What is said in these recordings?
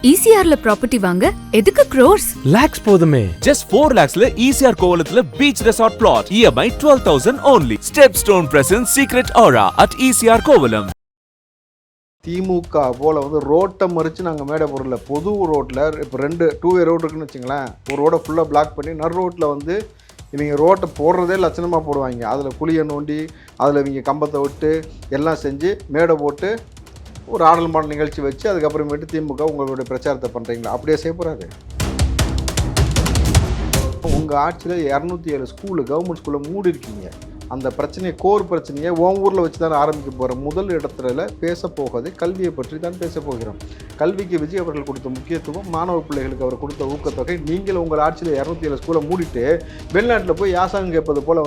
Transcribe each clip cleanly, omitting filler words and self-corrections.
ECRல property வாங்க எதுக்கு crores? lakhs போதுமே. Just 4 lakhsல ECR கோவலத்துல beach resort plot. EMI 12,000 only. Stepstone presents Secret Aura at ECR Kovalam. திமுக போல ரோட்டை மறித்து நாங்கள் மேடை போடல. பொது ரோட்டில் இப்போ 2-வே ரோடு இருக்குன்னு வச்சுங்களேன். ஒரு ரோடை ஃபுல்லாக பிளாக் பண்ணி ரோட்டில் இவங்க ரோட்டை போடுறதே லட்சணமாக போடுவாங்க. அதில் குழியை நோண்டி அதில் இவங்க கம்பத்தை விட்டு எல்லாம் செஞ்சு மேடை போட்டு ஒரு ஆடல் மாடல் நிகழ்ச்சி வச்சு அதுக்கப்புறமேட்டு திமுக உங்களுடைய பிரச்சாரத்தை பண்ணுறீங்களா? அப்படியே செய்ய போகிறாரு. உங்கள் ஆட்சியில் 207 ஸ்கூலு கவர்மெண்ட் ஸ்கூலில் மூடி இருக்கீங்க. அந்த பிரச்சனையை கோர் பிரச்சனையை உன் ஊரில் வச்சு தான் ஆரம்பிக்க போகிறோம். முதல் இடத்துல பேச போகிறது கல்வியை பற்றி தான் பேச போகிறோம். கல்விக்கு விஜய் அவர்கள் கொடுத்த முக்கியத்துவம், மாணவ பிள்ளைகளுக்கு அவர் கொடுத்த ஊக்கத்தொகை. நீங்கள் உங்கள் ஆட்சியில் 207 ஸ்கூலை மூடிட்டு வெளிநாட்டில் போய் யாசகம் கேட்பது போல்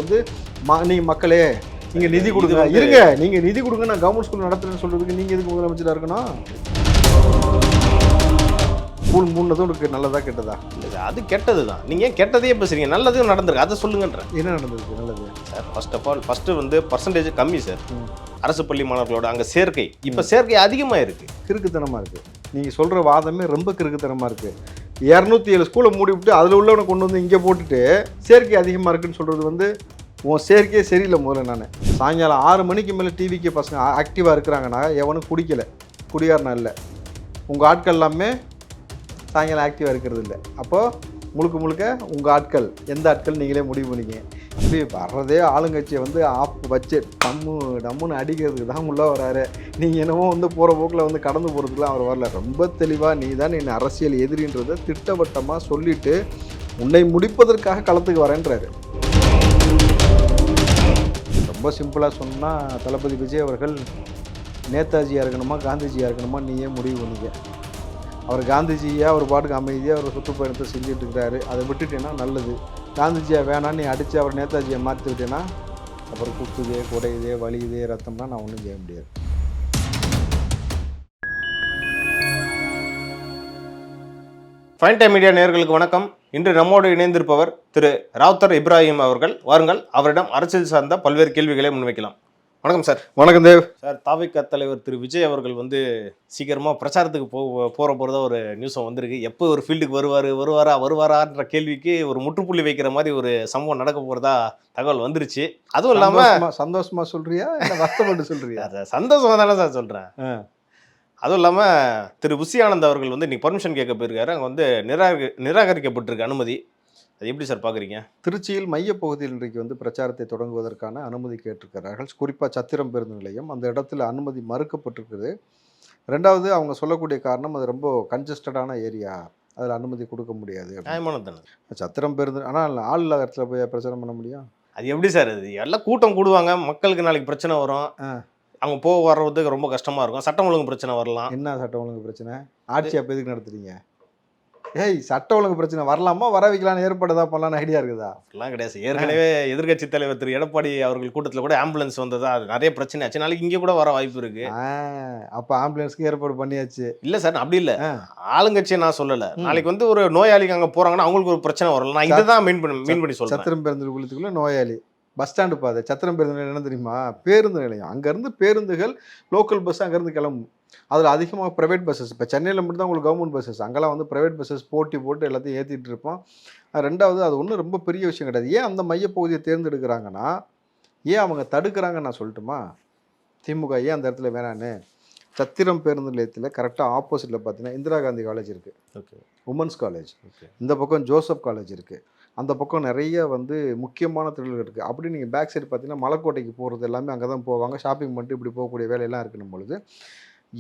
நீங்கள் மக்களே நீங்கள் நிதி கொடுங்க, இருங்க நீங்கள் நிதி கொடுங்க, நான் கவர்மெண்ட் ஸ்கூல் நடத்துறேன்னு சொல்கிறதுக்கு நீங்கள் எதுக்கு முதலமைச்சராக இருக்கணும்? ஸ்கூல் மூணுனதும் உங்களுக்கு நல்லதா கெட்டதா? இல்லை, அது கெட்டது தான். நீங்கள் ஏன் கெட்டதையே பேசுறீங்க? நல்லதும் நடந்திருக்கு, அதை சொல்லுங்கன்ற. என்ன நடந்திருக்கு நல்லது? Sir, first of all percentage கம்மி சார். அரசு பள்ளி மாணவர்களோட அங்கே சேர்க்கை, இப்போ சேர்க்கை அதிகமாக இருக்குது. கிறுக்குத்தனமாக இருக்குது. நீங்கள் சொல்கிற வாதமே ரொம்ப கிறுக்குத்தனமாக இருக்குது. 207 ஸ்கூலை மூடி விட்டு அதில் உள்ளவனை கொண்டு வந்து இங்கே போட்டுட்டு சேர்க்கை அதிகமாக இருக்குன்னு சொல்கிறது உன் சேர்க்கையே சரியில்லை. முதல்ல நான் சாயங்காலம் 6 மணிக்கு மேலே டிவிக்கு பசங்க ஆக்டிவாக இருக்கிறாங்கன்னா எவனும் குடிக்கலை, குடியாரனா இல்லை. உங்கள் ஆட்கள் எல்லாமே சாயங்காலம் ஆக்டிவாக இருக்கிறது இல்லை. அப்போது முழுக்க உங்கள் ஆட்கள் எந்த ஆட்கள் நீங்களே முடிவு பண்ணிக்கங்க. அப்படி வர்றதே ஆளுங்கட்சியை ஆப் வச்சு டம்முன்னு அடிக்கிறதுக்கு தான் உள்ளே வராரு. நீங்கள் என்னமோ போகிற போக்கில் கடந்து போகிறதுக்குலாம் அவர் வரல. ரொம்ப தெளிவாக நீ தான் என்ன அரசியல் எதிரின்றதை திட்டவட்டமாக சொல்லிவிட்டு உன்னை முடிப்பதற்காக களத்துக்கு வரேன்றாரு. ரொம்ப சிம்பிளாக சொன்னால் தளபதி விஜய் அவர்கள் நேதாஜியாக இருக்கணுமா காந்திஜியாக இருக்கணுமா நீயே முடிவு பண்ணிக்க. அவர் காந்திஜியாக ஒரு பாட்டுக்கு அமைதியாக அவர் சுற்றுப்பயணத்தை செஞ்சுட்டு இருக்கிறாரு. அதை விட்டுட்டேன்னா நல்லது. காந்திஜியாக வேணான்னு நீ அடித்து அவர் நேதாஜியை மாற்றி விட்டேன்னா அப்புறம் குத்துதே குடையுதே வலியுதே ரத்தம்னா நான் ஒன்றும் செய்ய முடியாது. ஃபைன் டைம் மீடியா நேயர்களுக்கு வணக்கம். இன்று நம்மோடு இணைந்திருப்பவர் திரு ராவுத்தர் இப்ராஹிம் அவர்கள். வாருங்கள், அவரிடம் அரசியல் சார்ந்த பல்வேறு கேள்விகளை முன்வைக்கலாம். வணக்கம் சார். வணக்கம் தேவ். சார், தாவிக தலைவர் திரு விஜய் அவர்கள் சீக்கிரமாக பிரச்சாரத்துக்கு போகிறதா ஒரு நியூஸும் வந்திருக்கு. எப்போ ஒரு ஃபீல்டுக்கு வருவாரான்ற கேள்விக்கு ஒரு முற்றுப்புள்ளி வைக்கிற மாதிரி ஒரு சம்பவம் நடக்க போகிறதா தகவல் வந்துருச்சு. அதுவும் இல்லாமல் சந்தோஷமாக சொல்கிறியா இல்லை வருத்தப்பட்டு சொல்கிறியா? சந்தோஷமாக தானே சார் சொல்கிறேன். அதுவும் இல்லாமல் திரு புசி ஆனந்த் அவர்கள் இன்னைக்கு பர்மிஷன் கேட்க போயிருக்காரு. அங்கே நிராகரிக்கப்பட்டிருக்கு அனுமதி. அது எப்படி சார் பார்க்குறீங்க? திருச்சியில் மையப்பகுதியில் இன்றைக்கு பிரச்சாரத்தை தொடங்குவதற்கான அனுமதி கேட்டிருக்கிறார்கள். குறிப்பாக சத்திரம் பேருந்து நிலையம் அந்த இடத்துல அனுமதி மறுக்கப்பட்டிருக்குது. ரெண்டாவது அவங்க சொல்லக்கூடிய காரணம் அது ரொம்ப கன்ஜஸ்டடான ஏரியா, அதில் அனுமதி கொடுக்க முடியாது. சத்திரம் பேருந்து ஆனால் ஆள் இல்லாத இடத்துல போய் பிரச்சாரம் பண்ண முடியும்? அது எப்படி சார்? அது எல்லாம் கூட்டம் கூடுவாங்க, மக்களுக்கு நாளைக்கு பிரச்சனை வரும், அவங்க வர்றதுக்கு ரொம்ப கஷ்டமாக இருக்கும். சட்டம் ஒழுங்கு பிரச்சனை வரலாம். என்ன சட்டம் ஒழுங்கு பிரச்சனை? ஆட்சி அப்போ எதுக்கு நடத்துறீங்க? சட்ட ஒழுங்கு பிரச்சனை வரலாமா, வர வைக்கலான்னு ஏற்பாடு தான் பண்ணலான்னு ஐடியா இருக்குதா? அப்படிலாம் கிடையாது. ஏற்கனவே எதிர்கட்சி தலைவர் திரு எடப்பாடி அவர்கள் கூட்டத்தில் கூட ஆம்புலன்ஸ் வந்ததா, அது நிறைய பிரச்சனை ஆச்சு. நாளைக்கு இங்கே கூட வர வாய்ப்பு இருக்கு. அப்போ ஆம்புலன்ஸ்க்கு ஏற்பாடு பண்ணியாச்சு. இல்லை சார், அப்படி இல்லை. ஆளுங்கட்சியை நான் சொல்லலை. நாளைக்கு ஒரு நோயாளிக்கு அங்கே போகிறாங்கன்னா அவங்களுக்கு ஒரு பிரச்சனை வரலாம். நான் இதை தான் மீன் பண்ணி சொல்கிறேன். சத்திரம் பேருந்து குளத்துக்குள்ள நோயாளி பஸ் ஸ்டாண்டு பாதை சத்திரம் பேருந்து நிலையம் என்ன தெரியுமா? பேருந்து நிலையம். அங்கேருந்து பேருந்துகள் லோக்கல் பஸ் அங்கேருந்து கிளம்பும். அதில் அதிகமாக ப்ரைவேட் பஸ்ஸஸ். இப்போ சென்னையில் மட்டும் தான் உங்களுக்கு கவர்மெண்ட் பஸ்ஸஸ், அங்கெல்லாம் ப்ரைவேட் பஸ்ஸஸ் போட்டு எல்லாத்தையும் ஏற்றிட்டு இருப்போம். ரெண்டாவது அது ஒன்றும் ரொம்ப பெரிய விஷயம் கிடையாது. ஏன் அந்த மையப்பகுதியை தேர்ந்தெடுக்கிறாங்கன்னா, ஏன் அவங்க தடுக்கிறாங்கன்னு நான் சொல்லட்டுமா? திமுக ஏன் அந்த இடத்துல வேணான்னு, சத்திரம் பேருந்து நிலையத்தில் கரெக்டாக ஆப்போசிட்டில் பார்த்தீங்கன்னா இந்திரா காந்தி காலேஜ் இருக்குது. Okay, women's college. ஓகே, இந்த பக்கம் ஜோசப் காலேஜ் இருக்குது. அந்த பக்கம் நிறைய முக்கியமான தொழில்கள் இருக்குது. அப்படி நீங்கள் பேக் சைடு பார்த்தீங்கன்னா மலைக்கோட்டைக்கு போகிறது எல்லாமே அங்கே தான் போவாங்க. ஷாப்பிங் பண்ணிட்டு இப்படி போகக்கூடிய வேலையெல்லாம் இருக்கணும் பொழுது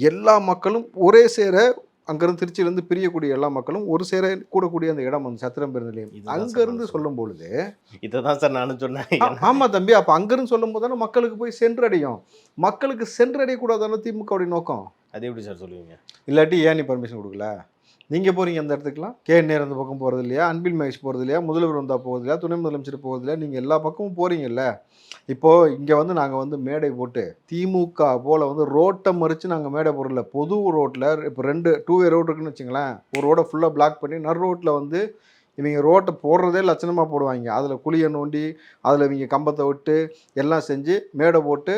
எல்லா மக்களும் ஒரே சேர அங்கேருந்து திருச்சியிலேருந்து பிரியக்கூடிய எல்லா மக்களும் ஒரு சேர கூடக்கூடிய அந்த இடம் சத்திரம் பேருந்து நிலையம். அங்கேருந்து சொல்லும் பொழுது இதை தான் சார் நானும் சொன்னேன். ஆமாம் தம்பி, அப்போ அங்கேருந்து சொல்லும் போது தானே மக்களுக்கு போய் சென்றடையும். மக்களுக்கு சென்றடையக்கூடாதானே திமுகவுடைய நோக்கம். அது எப்படி சார் சொல்லுவீங்க? இல்லாட்டி ஏன் நீ பர்மிஷன் கொடுக்கல? நீங்கள் போகிறீங்க அந்த இடத்துக்குலாம். நேரு அந்த பக்கம் போகிறது இல்லையா? அன்பில் மகேஷ் போகிறது இல்லையா? முதல்வர் வந்தால் போகிறது இல்லையா? துணை முதலமைச்சர் போகிறது இல்லையா? நீங்கள் எல்லா பக்கமும் போகிறீங்கல்ல. இப்போது இங்கே நாங்கள் மேடை போட்டு திமுக போல் ரோட்டை மறித்து நாங்கள் மேடை போடல. பொது ரோட்டில் இப்போ 2-வே ரோடு இருக்குன்னு வச்சுங்களேன். ஒரு ரோடை ஃபுல்லாக பிளாக் பண்ணி ரோட்டில் இவங்க ரோட்டை போடுறதே லட்சணமாக போடுவாங்க. அதில் குழியை நோண்டி அதில் இவங்க கம்பத்தை விட்டு எல்லாம் செஞ்சு மேடை போட்டு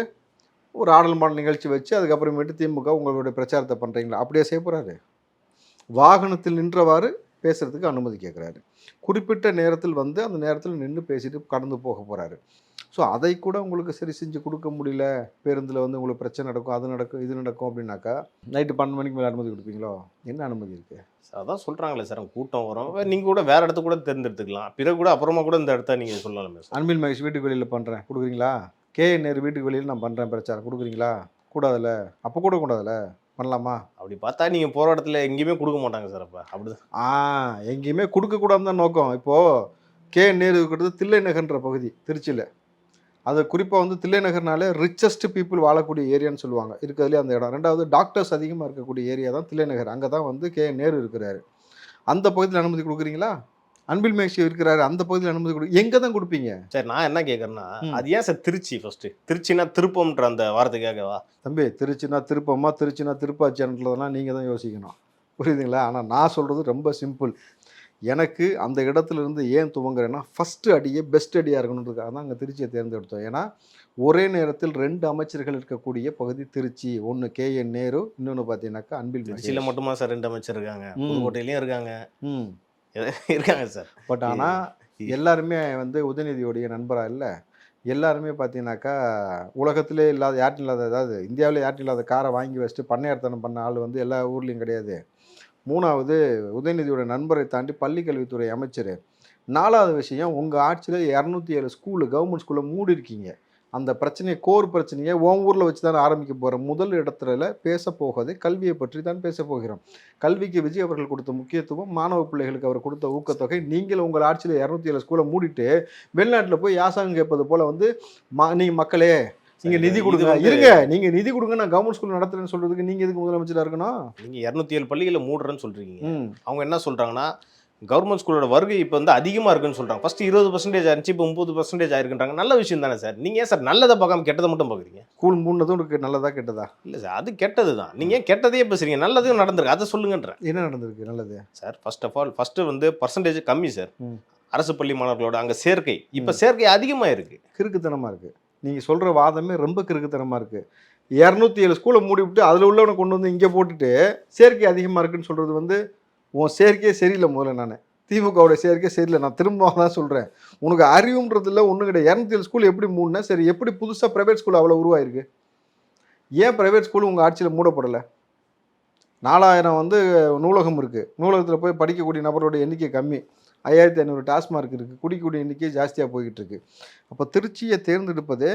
ஒரு ஆடல் மாடல் நிகழ்ச்சி வச்சு அதுக்கப்புறமேட்டு திமுக உங்களுடைய பிரச்சாரத்தை பண்ணுறீங்களா? அப்படியே செய்ய போகிறாரு. வாகனத்தில் நின்றவாறு பேசுகிறதுக்கு அனுமதி கேட்குறாரு. குறிப்பிட்ட நேரத்தில் வந்து அந்த நேரத்தில் நின்று பேசிட்டு கடந்து போக போகிறாரு. ஸோ அதை கூட உங்களுக்கு சரி செஞ்சு கொடுக்க முடியல, பேருந்தில் வந்து உங்களுக்கு பிரச்சனை நடக்கும், அது நடக்கும், இது நடக்கும் அப்படின்னாக்கா நைட்டு 12 மணிக்கு மேலே அனுமதி கொடுப்பீங்களோ? என்ன அனுமதி இருக்குது? அதான் சொல்கிறாங்களே சார், கூட்டம் வரும், நீங்கள் கூட வேறு இடத்த கூட தேர்ந்தெடுத்துக்கலாம், பிறகு கூட அப்புறமா கூட இந்த இடத்த நீங்கள் சொல்லலாமே சார். அன்பில் மகேஷ் வீட்டுக்கு வெளியில் பண்ணுறேன் கொடுக்குறீங்களா? KN நேரு வீட்டுக்கு வெளியில் நான் பண்ணுறேன் பிரச்சாரம் கொடுக்குறீங்களா? கூடாதுல்ல? அப்போ கூட கூடாதுல்ல? பண்ணலாமா? அப்படி பார்த்தா நீங்கள் போகிற இடத்துல எங்கேயுமே கொடுக்க மாட்டாங்க சார். அப்போ அப்படிதான் எங்கேயுமே கொடுக்கக்கூடாதுன்னு தான் நோக்கம். இப்போது KN நேரு இருக்கிறது தில்லை நகர்ன்ற பகுதி திருச்சியில். அது குறிப்பாக வந்து தில்லை நகர்னாலே ரிச்சஸ்ட் பீப்புள் வாழக்கூடிய ஏரியான்னு சொல்லுவாங்க, இருக்கிறதுலே அந்த இடம். ரெண்டாவது டாக்டர்ஸ் அதிகமாக இருக்கக்கூடிய ஏரியா தான் தில்லை நகர். அங்கே தான் வந்து KN நேரு இருக்கிறாரு. அந்த பகுதியில் அனுமதி கொடுக்குறீங்களா? அன்பில் மகேஷ் இருக்கிறாரு, அந்த பகுதியில் அனுமதி எங்கே தான் கொடுப்பீங்க? சரி, நான் என்ன கேட்குறேன்னா, அது ஏன் சார் திருச்சி? ஃபர்ஸ்ட் திருச்சினா திருப்பம்ன்ற அந்த வார்த்தைக்காகவா? தம்பி, திருச்சினா திருப்பமா, திருச்சினா திருப்பாச்சின்றதெல்லாம் நீங்கள் தான் யோசிக்கணும், புரியுதுங்களா? ஆனால் நான் சொல்கிறது ரொம்ப சிம்பிள். எனக்கு அந்த இடத்துல இருந்து ஏன் துவங்குறேன்னா, ஃபஸ்ட்டு அடியே பெஸ்ட் அடியாக இருக்கணுன்றதுக்காக தான் அங்கே திருச்சியை தேர்ந்தெடுத்தோம். ஏன்னா ஒரே நேரத்தில் 2 அமைச்சர்கள் இருக்கக்கூடிய பகுதி திருச்சி. ஒன்று KN நேரு, இன்னொன்று பார்த்தீங்கன்னாக்கா அன்பில் மகேஷ். திருச்சியில் மட்டுமா சார் 2 அமைச்சர் இருக்காங்க? புதுக்கோட்டையிலையும் இருக்காங்க. இருக்காங்க சார். பட் ஆனால் எல்லாருமே வந்து உதயநிதியோடைய நண்பராக இல்லை. எல்லாருமே பார்த்தீங்கன்னாக்கா உலகத்திலே இல்லாத, யார்ட்டும் இல்லாத, அதாவது இந்தியாவிலே யார்ட்டும் இல்லாத காரை வாங்கி வச்சுட்டு பண்ணையார்த்தனம் பண்ண ஆள் வந்து எல்லா ஊர்லேயும் கிடையாது. 3வது உதயநிதியோட நண்பரை தாண்டி பள்ளிக்கல்வித்துறை அமைச்சர். 4வது விஷயம், உங்கள் ஆட்சியில் 207 ஸ்கூலு, கவர்மெண்ட் ஸ்கூலில் மூடி இருக்கீங்க. அந்த பிரச்சனையை, கோர் பிரச்சனையை உன் ஊரில் வச்சு தான் ஆரம்பிக்க போகிறோம். முதல் இடத்துல பேச போவதே கல்வியை பற்றி தான் பேச போகிறோம். கல்விக்கு விஜய் அவர்கள் கொடுத்த முக்கியத்துவம், மாணவ பிள்ளைகளுக்கு அவர் கொடுத்த ஊக்கத்தொகை. நீங்கள் உங்கள் ஆட்சியில் 207 ஸ்கூலை மூடிட்டு வெளிநாட்டில் போய் யாசகம் கேட்பது போல் வந்து நீங்கள் மக்களே நீங்கள் நிதி கொடுங்க, இருங்க, நீங்கள் நிதி கொடுங்க, நான் கவர்மெண்ட் ஸ்கூல் நடத்துறேன்னு சொல்கிறதுக்கு நீங்கள் எதுக்கு முதலமைச்சராக இருக்கணும்? நீங்கள் 207 பள்ளிகளை மூடுறேன்னு சொல்கிறீங்க. அவங்க என்ன சொல்கிறாங்கன்னா, கவர்மெண்ட் ஸ்கூலோட வருகை இப்போ வந்து அதிகமாக இருக்குன்னு சொல்கிறாங்க. ஃபஸ்ட்டு 20% ஆயிருந்துச்சு, இப்போ 30% ஆயிருக்குன்றாங்க. நல்ல விஷயம் தானே சார்? நீங்கள் ஏன் சார் நல்லதை பார்க்காம கெட்டதை மட்டும் பார்க்குறீங்க? ஸ்கூல் மூணுனதும் உங்களுக்கு நல்லதா கெட்டதா? இல்லை சார், அது கெட்டது தான். நீங்கள் ஏன் கெட்டதையே பேசுறீங்க? நல்லதும் நடந்திருக்கு, அதை சொல்லுங்கன்றேன். என்ன நடந்திருக்கு நல்லது? Sir, first of all first வந்து பர்சன்டேஜ் கம்மி சார். அரசு பள்ளி மாணவர்களோட அங்கே சேர்க்கை, இப்போ சேர்க்கை அதிகமாக இருக்குது. கிறுக்குத்தனமாக இருக்குது. நீங்கள் சொல்கிற வாதமே ரொம்ப கிறுக்குத்தனமாக இருக்குது. 207 ஸ்கூலை மூடி விட்டு அதில் உள்ளவனை கொண்டு வந்து இங்கே போட்டுட்டு சேர்க்கை அதிகமாக இருக்குன்னு சொல்கிறது வந்து உன் சேர்க்கையே சரியில்லை. முதல்ல நான் திமுகவோட சேர்க்கை சரியில்லை, நான் திரும்ப தான் சொல்கிறேன். உனக்கு அறிவுன்றதில்ல, ஒன்றும் கிடையாது. 207 ஸ்கூல் எப்படி மூடினா சரி, எப்படி புதுசாக ப்ரைவேட் ஸ்கூல் அவ்வளோ உருவாயிருக்கு? ஏன் ப்ரைவேட் ஸ்கூல் உங்கள் ஆட்சியில் மூடப்படலை? 4000 வந்து நூலகம் இருக்குது. நூலகத்தில் போய் படிக்கக்கூடிய நபரோட எண்ணிக்கை கம்மி. 5500 டாஸ்மார்க் இருக்குது. குடிக்கூடிய எண்ணிக்கை ஜாஸ்தியாக போய்கிட்டு இருக்கு. அப்போ திருச்சியை தேர்ந்தெடுப்பதே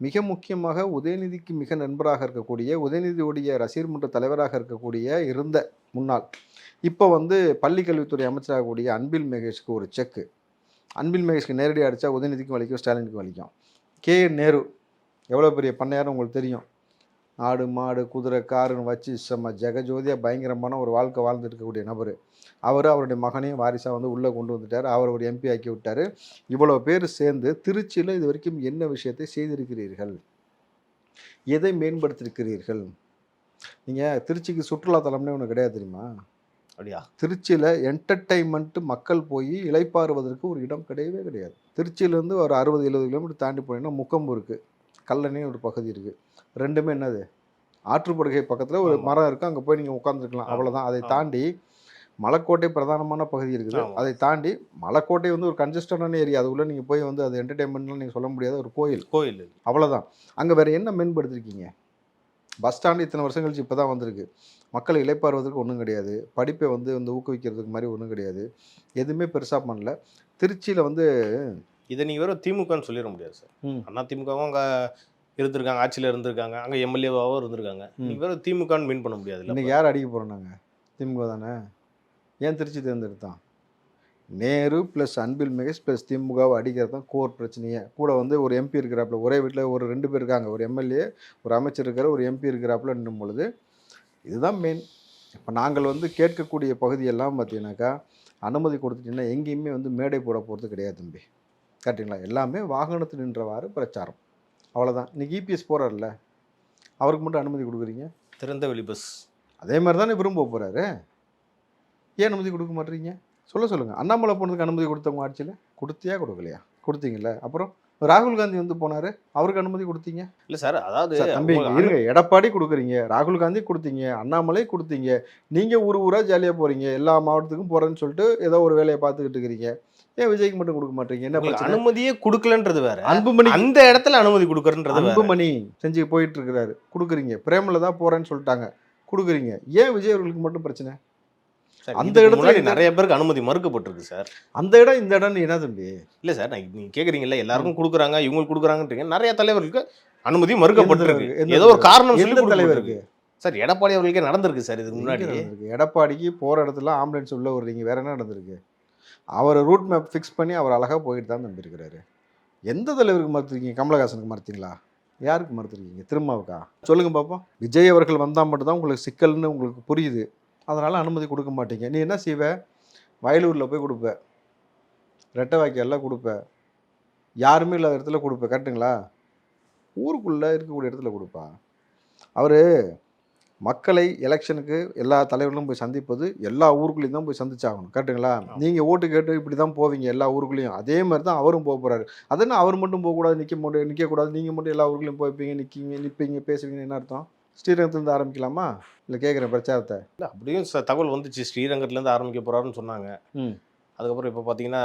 மிக முக்கியமாக உதயநிதிக்கு மிக நண்பராக இருக்கக்கூடிய, உதயநிதியுடைய ரசிகர் மன்ற தலைவராக இருக்கக்கூடிய இருந்த முன்னாள், இப்போ வந்து பள்ளிக்கல்வித்துறை அமைச்சராகக்கூடிய அன்பில் மகேஷ்க்கு ஒரு செக்கு. அன்பில் மகேஷ்க்கு நேரடியாக அடித்தா உதயநிதிக்கும் வலிக்கும், ஸ்டாலினுக்கும் வலிக்கும். KN நேரு எவ்வளோ பெரிய பண்ணையாரும் உங்களுக்கு தெரியும். ஆடு மாடு குதிரை காருன்னு வச்சு செம்ம ஜெகஜோதியாக பயங்கரமான ஒரு வாழ்க்கை வாழ்ந்துட்டு இருக்கக்கூடிய நபர். அவருடைய மகனையும் வாரிசாக வந்து உள்ளே கொண்டு வந்துட்டார். அவர் ஒரு MP ஆக்கி விட்டார். இவ்வளோ பேர் சேர்ந்து திருச்சியில் இது வரைக்கும் என்ன விஷயத்தை செய்திருக்கிறீர்கள்? எதை மேம்படுத்திருக்கிறீர்கள்? நீங்கள் திருச்சிக்கு சுற்றுலாத்தலம்னே ஒன்று கிடையாது தெரியுமா? அப்படியா? திருச்சியில் என்டர்டைன்மெண்ட்டு மக்கள் போய் இளைப்பாறுவதற்கு ஒரு இடம் கிடையவே கிடையாது. திருச்சியிலேருந்து ஒரு 60-70 கிலோமீட்டர் தாண்டி போனீங்கன்னா முக்கம்பு இருக்குது, கல்லணை ஒரு பகுதி இருக்குது. ரெண்டுமே என்னது, ஆற்றுப்படுகை பக்கத்தில் ஒரு மரம் இருக்குது, அங்கே போய் நீங்கள் உட்காந்துருக்கலாம், அவ்வளோதான். அதை தாண்டி மலைக்கோட்டை பிரதானமான பகுதி இருக்குது. அதை தாண்டி மலைக்கோட்டை வந்து ஒரு கன்ஜஸ்டடான ஏரியா. அதுக்குள்ளே நீங்கள் போய் வந்து அது என்டர்டைன்மெண்ட்லாம் நீங்கள் சொல்ல முடியாத ஒரு கோயில், அவ்வளோதான். அங்கே வேறு என்ன மேம்படுத்திருக்கீங்க? பஸ் ஸ்டாண்டு இத்தனை வருஷம் கழிச்சு இப்போ தான் வந்திருக்கு. மக்கள் இளைப்பாறுவதற்கு ஒன்றும் கிடையாது. படிப்பை வந்து ஊக்குவிக்கிறதுக்கு மாதிரி ஒன்றும் கிடையாது. எதுவுமே பெருசாக பண்ணல. திருச்சியில் வந்து இதை நீங்கள் வேறு திமுகன்னு சொல்லிட முடியாது சார். அண்ணா திமுகவும் அங்கே இருந்திருக்காங்க, ஆட்சியில் இருந்திருக்காங்க, அங்கே MLAவாகவும் இருந்திருக்காங்க. நீங்கள் வேறு திமுகன்னு மீன் பண்ண முடியாது. இன்றைக்கி யார் அடிக்க போகிறோம்? நாங்கள் திமுக தானே. ஏன் திருச்சி தேர்ந்தெடுத்தான்? நேரு ப்ளஸ் அன்பில் மகேஷ் ப்ளஸ் திமுகவை அடிக்கிறது தான் கோர் பிரச்சனையே. கூட வந்து ஒரு MP இருக்கிறாப்புல, ஒரே வீட்டில் ஒரு 2 பேர் இருக்காங்க, ஒரு MLA ஒரு அமைச்சர் இருக்கிற, ஒரு MP இருக்கிறாப்புல நின்றும் பொழுது இதுதான் மெயின். இப்போ நாங்கள் வந்து கேட்கக்கூடிய பகுதியெல்லாம் பார்த்தீங்கன்னாக்கா, அனுமதி கொடுத்துட்டீங்கன்னா எங்கேயுமே வந்து மேடை போட போகிறது கிடையாது தம்பி, கரெக்டுங்களா? எல்லாமே வாகனத்தில் நின்றவாறு பிரச்சாரம், அவ்வளோதான். இன்றைக்கி EPS போகிறார்ல, அவருக்கு மட்டும் அனுமதி கொடுக்குறீங்க. திறந்த வெளி பஸ் அதே மாதிரி தானே விரும்ப போகிறாரு. ஏன் அனுமதி கொடுக்க மாட்டீங்க? சொல்லுங்கள். அண்ணாமலை போனதுக்கு அனுமதி கொடுத்தவங்க ஆட்சியில் கொடுத்தியா கொடுக்கலையா? கொடுத்தீங்கல்ல. அப்புறம் ராகுல் காந்தி வந்து போனாரு, அவருக்கு அனுமதி கொடுத்தீங்க. இல்ல சார், அதாவது சார் தம்பி உங்க இருங்க, எடப்பாடி கொடுக்குறீங்க, ராகுல் காந்தி கொடுத்தீங்க, அண்ணாமலை கொடுத்தீங்க, நீங்க ஊரா ஜாலியா போறீங்க, எல்லா மாவட்டத்துக்கும் போறேன்னு சொல்லிட்டு ஏதோ ஒரு வேலையை பார்த்துக்கிட்டு இருக்கிறீங்க. ஏன் விஜய்க்கு மட்டும் கொடுக்க மாட்டீங்க? என்ன உங்களுக்கு பிரச்சனை? அனுமதியே கொடுக்கலன்றது வேற, அன்புமணி அந்த இடத்துல அனுமதி கொடுக்கறன்றது வேற. அன்புமணி செஞ்சு போயிட்டு இருக்கிறாரு, கொடுக்குறீங்க. பிரேமல தான் போறேன்னு சொல்லிட்டாங்க, கொடுக்குறீங்க. ஏன் விஜய் அவர்களுக்கு மட்டும் பிரச்சனை? சார், அந்த இதுக்கு இடத்துல முன்னாடி என்ன- நிறைய பேருக்கு அனுமதி மறுக்கப்பட்டிருக்கு சார். அந்த இடம் இந்த இடம் என்ன தம்பி? இல்ல சார், நீங்க கேக்குறீங்கல்ல, எல்லாருக்கும் கொடுக்குறாங்க, இவங்களுக்கு கொடுக்குறாங்கன்றீங்க. நிறைய தலைவர்களுக்கு அனுமதி மறுக்கப்பட்டிருக்கு. எந்த ஏதோ ஒரு காரணம் சொல்லி எந்த தலைவருக்கு தலைவருக்கு சார், எடப்பாடி அவர்களுக்கே நடந்திருக்கு சார் இதுக்கு முன்னாடி. எங்க நடந்திருக்கு? எடப்பாடிக்கு போற இடத்துல ஆம்புலன்ஸ் உள்ள விடுறீங்க, வேற என்ன நடந்திருக்கு? அவர் ரூட் மேப் ஃபிக்ஸ் பண்ணி அவர் அழகா போயிட்டு தான் நம்பியிருக்கிறாரு. எந்த தலைவருக்கு மறுத்துருக்கீங்க? கமலஹாசனுக்கு மறுத்தீங்களா? யாருக்கு மறுத்துருக்கீங்க? திருமாவுக்கா? சொல்லுங்க பார்ப்போம். விஜய் அவர்கள் வந்தால் மட்டும்தான் உங்களுக்கு சிக்கல்னு உங்களுக்கு புரியுது, அதனால அனுமதி கொடுக்க மாட்டீங்க. நீ என்ன செய்வ? வயலூரில் போய் கொடுப்ப, ரெட்டை வாக்கியெல்லாம் கொடுப்ப, யாருமே இல்லாத இடத்துல கொடுப்ப, கரெக்டுங்களா? ஊருக்குள்ளே இருக்கக்கூடிய இடத்துல கொடுப்பா. அவர் மக்களை எலெக்ஷனுக்கு எல்லா தலைவர்களும் போய் சந்திப்பது எல்லா ஊருக்குள்ளேயும் தான் போய் சந்திச்சாகணும், கரெக்டுங்களா? நீங்கள் ஓட்டு கேட்டு இப்படி தான் போவீங்க எல்லா ஊருக்குள்ளேயும், அதே மாதிரி தான் அவரும் போக போகிறாரு. அதென்ன அவர் மட்டும் போகக்கூடாது, நிற்கக்கூடாது, நீங்கள் மட்டும் எல்லா ஊருக்குள்ளேயும் போய்ப்பீங்க, நிற்பீங்க, பேசுவீங்கன்னு என்ன அர்த்தம்? ஸ்ரீரங்கத்துலேருந்து ஆரம்பிக்கலாமா? இல்லை கேட்குறேன் பிரச்சாரத்தை. இல்ல, அப்படியும் தகவல் வந்துச்சு, ஸ்ரீரங்கத்துல இருந்து ஆரம்பிக்க போறாருன்னு சொன்னாங்க. ம் அதுக்கப்புறம் இப்போ பார்த்தீங்கன்னா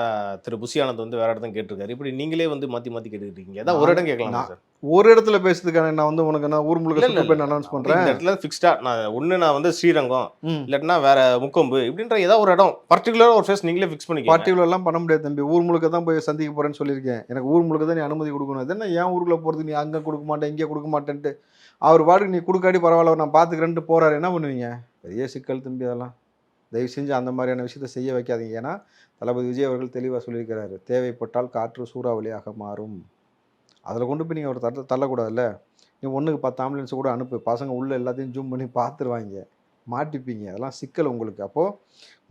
திரு புஷி ஆனந்த் வந்து வேற இடத்துல கேட்டிருக்காரு. இப்படி நீங்களே வந்து மாற்றி மாற்றி கேட்டுக்கிட்டு இருக்கீங்க. ஏதாவது ஒரு இடம் கேட்கலாம் சார். ஒரு இடத்துல பேசுறதுக்கான நான் வந்து உனக்கு நான் ஊர் முழுக்க சுற்று போய் அனௌன்ஸ் பண்ணுறேன். இந்த இடத்துல ஃபிக்ஸ்டா நான் வந்து ஸ்ரீரங்கம் ம் இல்லாட்டினா வேற முக்கொம்பு இப்படின்ற ஏதாவது ஒரு இடம் பர்டிகுலராக ஒரு ஃபேஸ் நீங்களே ஃபிக்ஸ் பண்ணிக்கலாம். பார்ட்டிகுலர்லாம் பண்ண முடியாது தம்பி. ஊர் முழுக்க தான் போய் சந்திக்க போகிறேன்னு சொல்லியிருக்கேன். எனக்கு ஊர் முழுக்க தான் நீ அனுமதி கொடுக்கணும். இது என்ன ஏன் ஊருக்குள்ளே போகிறது? நீ அங்கே கொடுக்க மாட்டேன், இங்கே கொடுக்க மாட்டேன்ட்டு அவர் பாட்டுக்கு நீ கொடுக்காடி பரவாயில்ல நான் பார்த்துக்கிறேன்ட்டு போகிறாரு. என்ன பண்ணுவீங்க? பெரிய சிக்கல் தம்பி. அதெல்லாம் தயவு செஞ்சு அந்த மாதிரியான விஷயத்தை செய்ய வைக்காதீங்க. ஏன்னா தளபதி விஜய் அவர்கள் தெளிவாக சொல்லியிருக்கிறாரு, தேவைப்பட்டால் காற்று சூறாவளியாக மாறும். அதில் கொண்டு போய் நீங்கள் ஒரு தள்ளக்கூடாதுல்ல. நீ 1க்கு 10 ஆம்புலன்ஸ் கூட அனுப்பு, பசங்க உள்ளே எல்லாத்தையும் ஜூம் பண்ணி பார்த்துருவாங்க, மாட்டிப்பீங்க. அதெல்லாம் சிக்கல் உங்களுக்கு. அப்போது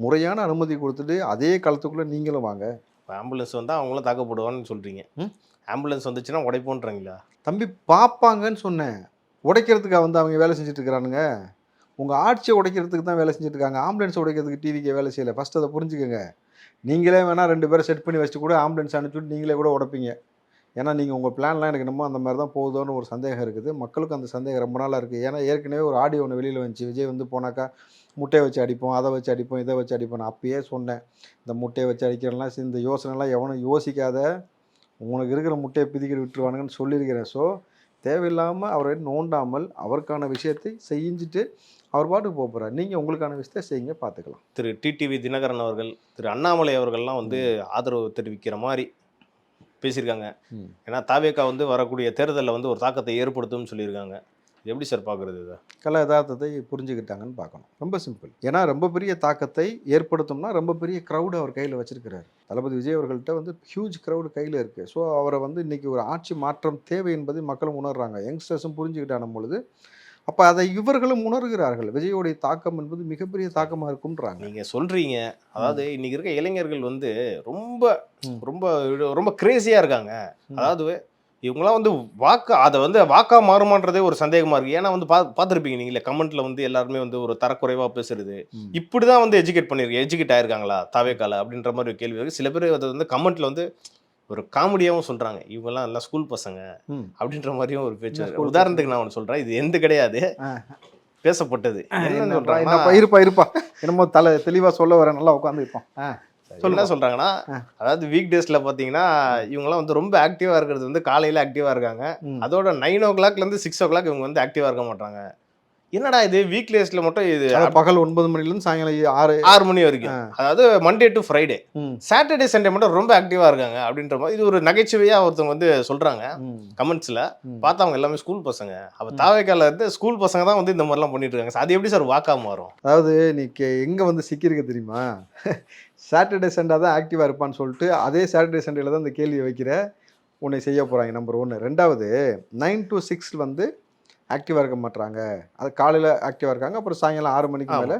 முறையான அனுமதி கொடுத்துட்டு அதே காலத்துக்குள்ளே நீங்களும் வாங்க. இப்போ ஆம்புலன்ஸ் வந்தால் அவங்களும் தாக்கப்படுவான்னு சொல்கிறீங்க. ஆம்புலன்ஸ் வந்துச்சுன்னா உடைப்போன்றீங்களா? தம்பி பார்ப்பாங்கன்னு சொன்னேன். உடைக்கிறதுக்காக வந்து அவங்க வேலை செஞ்சுட்டு இருக்கிறானுங்க. உங்கள் ஆட்சியை உடைக்கிறதுக்கு தான் வேலை செஞ்சுட்டு இருக்காங்க. ஆம்புலன்ஸ் உடைக்கிறதுக்கு டிவிக்கே வேலை செய்யலை. ஃபஸ்ட்டு அதை புரிஞ்சுக்கோங்க. நீங்களே வேணால் 2 பேரை செட் பண்ணி வச்சுட்டு கூட ஆம்புலன்ஸ் அனுப்பிச்சுட்டு நீங்களே கூட உடைப்பீங்க. ஏன்னா நீங்கள் உங்கள் பிளான்லாம் எனக்கு என்னமோ அந்த மாதிரி தான் போகுதோன்னு ஒரு சந்தேகம் இருக்குது. மக்களுக்கும் அந்த சந்தேகம் ரொம்ப நாளாக இருக்குது. ஏன்னா ஏற்கனவே ஒரு ஆடியோ ஒன்று வெளியில் வந்துச்சு, விஜய் வந்து போனாக்கா முட்டையை வச்சு அடிப்போம், அதை வச்சு அடிப்போம், இதை வச்சு அடிப்போம். நான் அப்பயே சொன்னேன், இந்த முட்டையை வச்சு அடிக்கிறலாம் இந்த யோசனைலாம் எவனும் யோசிக்காத, உனக்கு இருக்கிற முட்டையை பிதிக்கிட்டு விட்டுருவானுங்கன்னு சொல்லியிருக்கிறேன். ஸோ தேவையில்லாமல் அவரை நோண்டாமல் அவருக்கான விஷயத்தை செஞ்சுட்டு அவர் பாட்டுக்கு போக போகிறார். நீங்கள் உங்களுக்கான விஷயத்தை செய்யுங்க, பார்த்துக்கலாம். திரு டிடிவி தினகரன் அவர்கள், திரு அண்ணாமலை அவர்கள்லாம் வந்து ஆதரவு தெரிவிக்கிற மாதிரி பேசியிருக்காங்க. ஏன்னா தாவேகா வந்து வரக்கூடிய தேர்தலில் வந்து ஒரு தாக்கத்தை ஏற்படுத்தும்னு சொல்லியிருக்காங்க. எப்படி சார் பார்க்குறது? இதை கல யதார்த்தத்தை புரிஞ்சுக்கிட்டாங்கன்னு பார்க்கணும். ரொம்ப சிம்பிள். ஏன்னா ரொம்ப பெரிய தாக்கத்தை ஏற்படுத்தும்னா ரொம்ப பெரிய க்ரௌடு அவர் கையில் வச்சிருக்கிறார். தளபதி விஜய் அவர்கள்ட்ட வந்து ஹியூஜ் க்ரௌடு கையில் இருக்குது. ஸோ அவரை வந்து இன்றைக்கி ஒரு ஆட்சி மாற்றம் தேவை என்பதை மக்களும் உணர்றாங்க, யங்ஸ்டர்ஸும் புரிஞ்சுக்கிட்டான பொழுது அப்போ அதை இவர்களும் உணர்கிறார்கள். விஜயோடைய தாக்கம் என்பது மிகப்பெரிய தாக்கமாக இருக்கும்ன்றாங்க. நீங்கள் சொல்கிறீங்க. அதாவது இன்றைக்கி இருக்க இளைஞர்கள் வந்து ரொம்ப ரொம்ப ரொம்ப கிரேசியாக இருக்காங்க. அதாவது இவங்களாம் வந்து அதை வந்து வாக்கா மாறுமான்றதே ஒரு சந்தேகமாக இருக்குது. ஏன்னா வந்து பார்த்துருப்பீங்க நீங்களே, கமெண்ட்டில் வந்து எல்லாருமே வந்து ஒரு தரக்குறைவாக பேசுறது, இப்படி தான் வந்து எஜுகேட் ஆயிருக்காங்களா தாவேக்கால அப்படின்ற மாதிரி ஒரு கேள்வி இருக்குது. சில பேர் அதை வந்து கமெண்ட்டில் வந்து ஒரு காமெடியாகவும் சொல்கிறாங்க, இவங்கெல்லாம் எல்லாம் ஸ்கூல் பசங்க அப்படின்ற மாதிரியும் ஒரு பேச்சு. உதாரணத்துக்கு நான் ஒன்று சொல்கிறேன், இது எந்த கிடையாது, பேசப்பட்டது. என்ன சொல்கிறாங்க, இருப்பா என்னமோ தெளிவாக சொல்ல வரேன், நல்லா உட்காந்துருப்போம். என்ன சொல்றாங்கன்னா, அதாவது வீக் டேஸ்ல பாத்தீங்கன்னா இவங்கலாம் வந்து ரொம்ப ஆக்டிவா இருக்கிறது வந்து காலையில ஆக்டிவா இருக்காங்க. அதோட 9 o'clockல இருந்து 6 o'clock இவங்க வந்து ஆக்டிவா இருக்க மாட்டாங்க. என்னடா இது வீக் டேஸ்ல மட்டும் இது பகல் 9 மணிலேருந்து சாயங்காலம் 6 மணி வரைக்கும், அதாவது Monday to Friday, Saturday Sunday மட்டும் ரொம்ப ஆக்டிவா இருக்காங்க அப்படின்ற மாதிரி இது ஒரு நகைச்சுவையா ஒருத்தவங்க வந்து சொல்றாங்க கமெண்ட்ஸ்ல. பார்த்தா அவங்க எல்லாமே ஸ்கூல் பசங்க. அப்ப தாவேக்கால இருந்து ஸ்கூல் பசங்க தான் வந்து இந்த மாதிரிலாம் பண்ணிட்டு இருக்காங்க. அது எப்படி சார் வாக்கா மாறும்? அதாவது நீ எங்க வந்து சிக்கியிருக்க தெரியுமா? சாட்டர்டே சண்டே தான் ஆக்டிவாக இருப்பான்னு சொல்லிட்டு அதே சாட்டர்டே சண்டேல தான் இந்த கேள்வியை வைக்கிற உன்னை செய்ய போகிறாங்க. நம்பர் 1. 2வது 9 to 6 வந்து ஆக்டிவாக இருக்க மாட்டாங்க. அது காலையில் ஆக்டிவாக இருக்காங்க, அப்புறம் சாயங்காலம் 6 மணிக்கு மேலே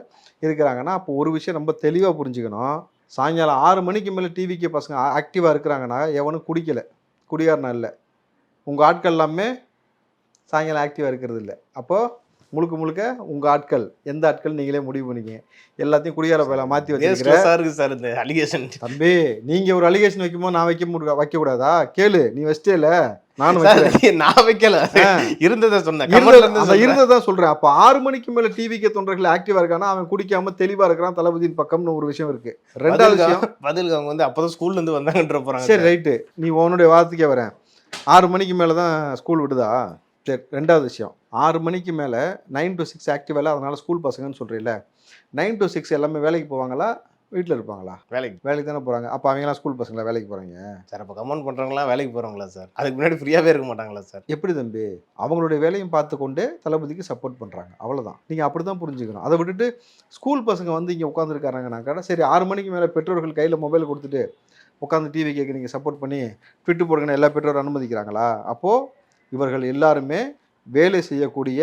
இருக்கிறாங்கன்னா அப்போ ஒரு விஷயம் ரொம்ப தெளிவாக புரிஞ்சுக்கணும். சாயங்காலம் 6 மணிக்கு மேலே டிவிக்கு பசங்க ஆக்டிவாக இருக்கிறாங்கன்னா எவனும் குடிக்கலை, குடியாரனா இல்லை. உங்கள் ஆட்கள் எல்லாமே சாயங்காலம் ஆக்டிவாக இருக்கிறது இல்லை. அப்போது முழுக்க முழுக்க உங்கள் ஆட்கள் எந்த ஆட்கள் நீங்களே முடிவு பண்ணிக்கங்க. எல்லாத்தையும் குடியார பயில மாற்றி வேஸ்ட்லெஸ்ஸா வச்சிருக்கிறேன். இருக்கு சார் இந்த அலிகேஷன். தம்பி நீங்கள் ஒரு அலிகேஷன் வைக்கும்போது நான் வைக்கக்கூடாதா? கேளு, நீ வச்சிட்டே இல்லை, நானும் வைக்கிறேன். நான் வைக்கல, இருந்ததை சொன்னேன். இருந்ததான் சொல்றேன். அப்ப 6 மணிக்கு மேல டிவிக்கு தொண்டர்கள் ஆக்டிவா இருக்கானா, அவன் குடிக்காம தெளிவா இருக்கிறான் தளபதியின் பக்கம்னு ஒரு விஷயம் இருக்கு. ரெண்டாவது விஷயம், பதிலுக்கு அவங்க வந்து அப்பதான் ஸ்கூல்ல இருந்து வந்தாங்கன்ற போறாங்க. சரி ரைட்டு, நீ உன்னுடைய வார்த்தைக்கே வரேன். 6 மணிக்கு மேல தான் ஸ்கூல் விடுதா? சரி, ரெண்டாவது விஷயம், 6 மணிக்கு மேல 9 to 6 ஆக்டிவ் இல்லை, அதனால ஸ்கூல் பசங்கன்னு சொல்றீல்ல. 9 to 6 எல்லாமே வேலைக்கு போவாங்களா, வீட்டில் இருப்பாங்களா? வேலைக்கு தானே போறாங்க. அப்போ அவங்களாம் ஸ்கூல் பசங்களா வேலைக்கு போறாங்க? சார் அப்போ கமெண்ட் பண்றவங்களாம் வேலைக்கு போறவங்களா சார்? அதுக்கு முன்னாடி ஃப்ரீயாவே இருக்க மாட்டாங்களா சார்? எப்படி தம்பி? அவங்களுடைய வேலையும் பார்த்து கொண்டு தளபதிக்கு சப்போர்ட் பண்றாங்க, அவ்வளவுதான். நீங்க அப்படிதான் புரிஞ்சுக்கணும். அதை விட்டுட்டு ஸ்கூல் பசங்க வந்து இங்க உட்காந்துருக்காங்கன்னா சரி, 6 மணிக்கு மேல பெற்றோர்கள் கையில மொபைல் கொடுத்துட்டு உட்காந்து டிவி கேட்க நீங்கள் சப்போர்ட் பண்ணி ட்விட்டு போடுங்கன்னு எல்லா பெற்றோரும் அனுமதிக்கிறாங்களா? அப்போது இவர்கள் எல்லாருமே வேலை செய்யக்கூடிய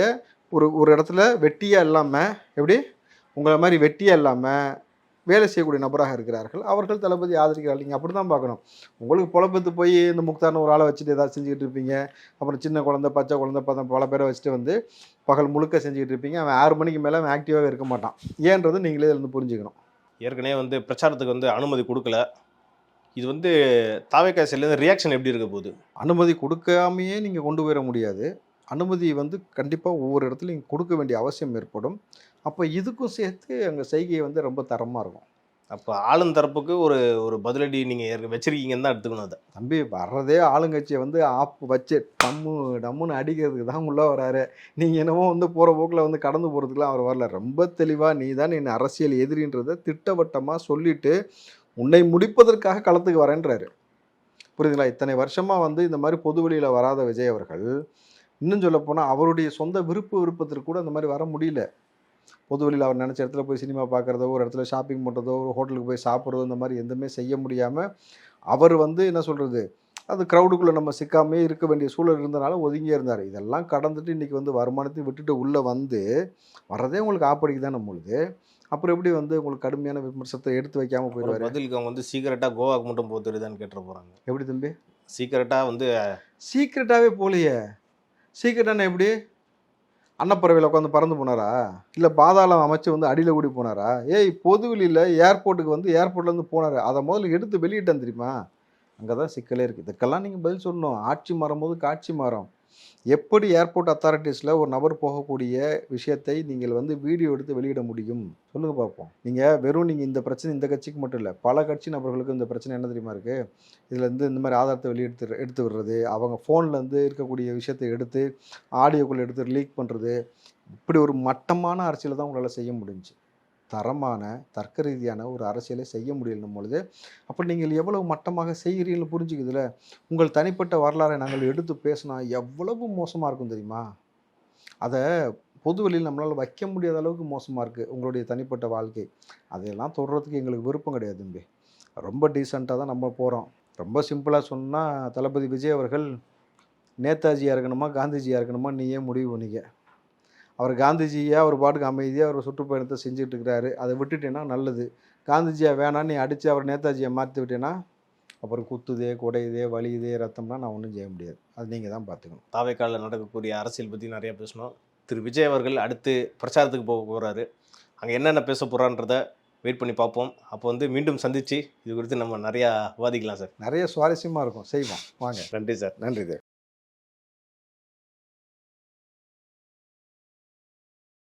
ஒரு இடத்துல வெட்டியாக இல்லாமல், எப்படி உங்களை மாதிரி வெட்டியாக இல்லாமல் வேலை செய்யக்கூடிய நபராக இருக்கிறார்கள். அவர்கள் தளபதி ஆதரிக்கிறார்கள். நீங்கள் அப்படி தான் பார்க்கணும். உங்களுக்கு புலப்பத்து போய் இந்த முக்தான ஒரு ஆளை வச்சுட்டு ஏதாவது செஞ்சுக்கிட்டு இருப்பீங்க. அப்புறம் சின்ன குழந்தை, பச்சை குழந்தை, பல பேரை வச்சுட்டு வந்து பகல் முழுக்க செஞ்சுக்கிட்டு இருப்பீங்க. அவன் 6 மணிக்கு மேலே அவன் ஆக்டிவாகவே இருக்க மாட்டான். ஏன்றது நீங்களே இதில் இருந்து புரிஞ்சுக்கணும். ஏற்கனவே வந்து பிரச்சாரத்துக்கு வந்து அனுமதி கொடுக்கல. இது வந்து தாவேக்கா சைட்லேருந்து ரியாக்ஷன் எப்படி இருக்க போகுது? அனுமதி கொடுக்காமையே நீங்கள் கொண்டு போயிட முடியாது. அனுமதி வந்து கண்டிப்பாக ஒவ்வொரு இடத்துலையும் கொடுக்க வேண்டிய அவசியம் ஏற்படும். அப்போ இதுக்கும் சேர்த்து அங்கே செய்கை வந்து ரொம்ப தரமாக இருக்கும். அப்போ ஆளும் தரப்புக்கு ஒரு ஒரு பதிலடி நீங்கள் வச்சிருக்கீங்கன்னு தான் எடுத்துக்கணும். அதை தம்பி, வர்றதே ஆளுங்கட்சியை வந்து ஆப்பு வச்சு டம்முன்னு அடிக்கிறதுக்கு தான் உள்ளே வராரு. நீங்கள் என்னமோ வந்து போகிற போக்கில் வந்து கடந்து போகிறதுக்குலாம் அவர் வரல. ரொம்ப தெளிவாக நீ தான் என் அரசியல் எதிரின்றதை திட்டவட்டமாக சொல்லிவிட்டு உன்னை முடிப்பதற்காக களத்துக்கு வரேன்றாரு. புரியுதுங்களா? இத்தனை வருஷமாக வந்து இந்த மாதிரி பொது வெளியில் வராத விஜய் அவர்கள், இன்னும் சொல்லப்போனால் அவருடைய சொந்த விருப்பத்திற்கு கூட அந்த மாதிரி வர முடியல. பொது வெளியில் அவர் நினச்ச இடத்துல போய் சினிமா பார்க்குறதோ, ஒரு இடத்துல ஷாப்பிங் பண்ணுறதோ, ஒரு ஹோட்டலுக்கு போய் சாப்பிட்றதோ, இந்த மாதிரி எதுவுமே செய்ய முடியாமல் அவர் வந்து என்ன சொல்கிறது, அது க்ரௌடுக்குள்ளே நம்ம சிக்காமே இருக்க வேண்டிய சூழல் இருந்தனால ஒதுங்கியே இருந்தார். இதெல்லாம் கடந்துட்டு இன்றைக்கி வந்து வருமானத்தை விட்டுட்டு உள்ளே வந்து வர்றதே உங்களுக்கு ஆப்படிக்கு தான் நம்மளுது. அப்புறம் எப்படி வந்து உங்களுக்கு கடுமையான விமர்சனத்தை எடுத்து வைக்காமல் போயிடுவார்? பதிலுக்கு அவங்க வந்து சீக்கிரட்டாக கோவாக்கு மட்டும் போத்துருதான்னு கேட்டுற போகிறாங்க. எப்படி தம்பி? சீக்கிரட்டாக வந்து சீக்கிரட்டாகவே போகலையே. சீக்கிரட்டான எப்படி? அன்னப்பறவையில் உட்காந்து பறந்து போனாரா? இல்லை பாதாளம் அமைச்சு வந்து அடியில் கூடி போனாரா? பொதுவெளியில் ஏர்போர்ட்டுக்கு வந்து ஏர்போர்ட்லேருந்து போனார். அதை முதல்ல எடுத்து வெளியிட்டேன் தெரியுமா? அங்கே தான் சிக்கலே இருக்குது. இதுக்கெல்லாம் நீங்கள் பதில் சொல்லணும். ஆட்சி மாறும்போது காட்சி மாறும். எப்படி ஏர்போர்ட் அத்தாரிட்டிஸில் ஒரு நபர் போகக்கூடிய விஷயத்தை நீங்கள் வந்து வீடியோ எடுத்து வெளியிட முடியும்? சொல்லுங்கள் பார்ப்போம். நீங்கள் வெறும் நீங்கள் இந்த பிரச்சனை இந்த கட்சிக்கு மட்டும் இல்லை, பல கட்சி நபர்களுக்கு இந்த பிரச்சனை என்ன தெரியுமா இருக்குது? இதில் இருந்து இந்த மாதிரி ஆதாரத்தை எடுத்து விடுறது, அவங்க ஃபோன்லேருந்து இருக்கக்கூடிய விஷயத்தை எடுத்து ஆடியோக்குள்ளே எடுத்து லீக் பண்ணுறது, இப்படி ஒரு மட்டமான அரசியலை தான் உங்களால் செய்ய முடிஞ்சு. தரமான தர்க்க ரீதியான ஒரு அரசியலை செய்ய முடியலும் பொழுது அப்போ நீங்கள் எவ்வளவு மட்டமாக செய்கிறீங்கன்னு புரிஞ்சுக்குதுல. உங்கள் தனிப்பட்ட வரலாறை நாங்கள் எடுத்து பேசினா எவ்வளவு மோசமாக இருக்கும் தெரியுமா? அதை பொதுவெளியில் நம்மளால் வைக்க முடியாத அளவுக்கு மோசமாக இருக்குது உங்களுடைய தனிப்பட்ட வாழ்க்கை. அதையெல்லாம் தொடர்றதுக்கு எங்களுக்கு விருப்பம் கிடையாது தம்பி. ரொம்ப டீசெண்டாக தான் நம்ம போகிறோம். ரொம்ப சிம்பிளாக சொன்னால் தளபதி விஜய் அவர்கள் நேதாஜியாக இருக்கணுமா காந்திஜியாக இருக்கணுமா நீயே முடிவு பண்ணிக்க. அவர் காந்திஜியாக ஒரு பாட்டுக்கு அமைதியாக அவர் சுற்றுப்பயணத்தை செஞ்சுட்டு இருக்கிறாரு. அதை விட்டுட்டேன்னா நல்லது. காந்திஜியாக வேணான்னு நீ அடித்து அவர் நேதாஜியை மாற்றி விட்டேன்னா அப்புறம் குத்துதே குடையுதே வலியுதே ரத்தம்னா நான் ஒன்றும் செய்ய முடியாது. அது நீங்கள் தான் பார்த்துக்கணும். தாவேக்கால நடக்கக்கூடிய அரசியல் பற்றி நிறையா பேசணும். திரு விஜய் அவர்கள் அடுத்து பிரச்சாரத்துக்கு போக போகிறாரு. அங்கே என்னென்ன பேச போகிறான்றதை வெயிட் பண்ணி பார்ப்போம். அப்போ வந்து மீண்டும் சந்தித்து இது குறித்து நம்ம நிறையா விவாதிக்கலாம் சார். நிறைய சுவாரஸ்யமாக இருக்கும், செய்வோம். வாங்க. நன்றி சார். நன்றி சார்.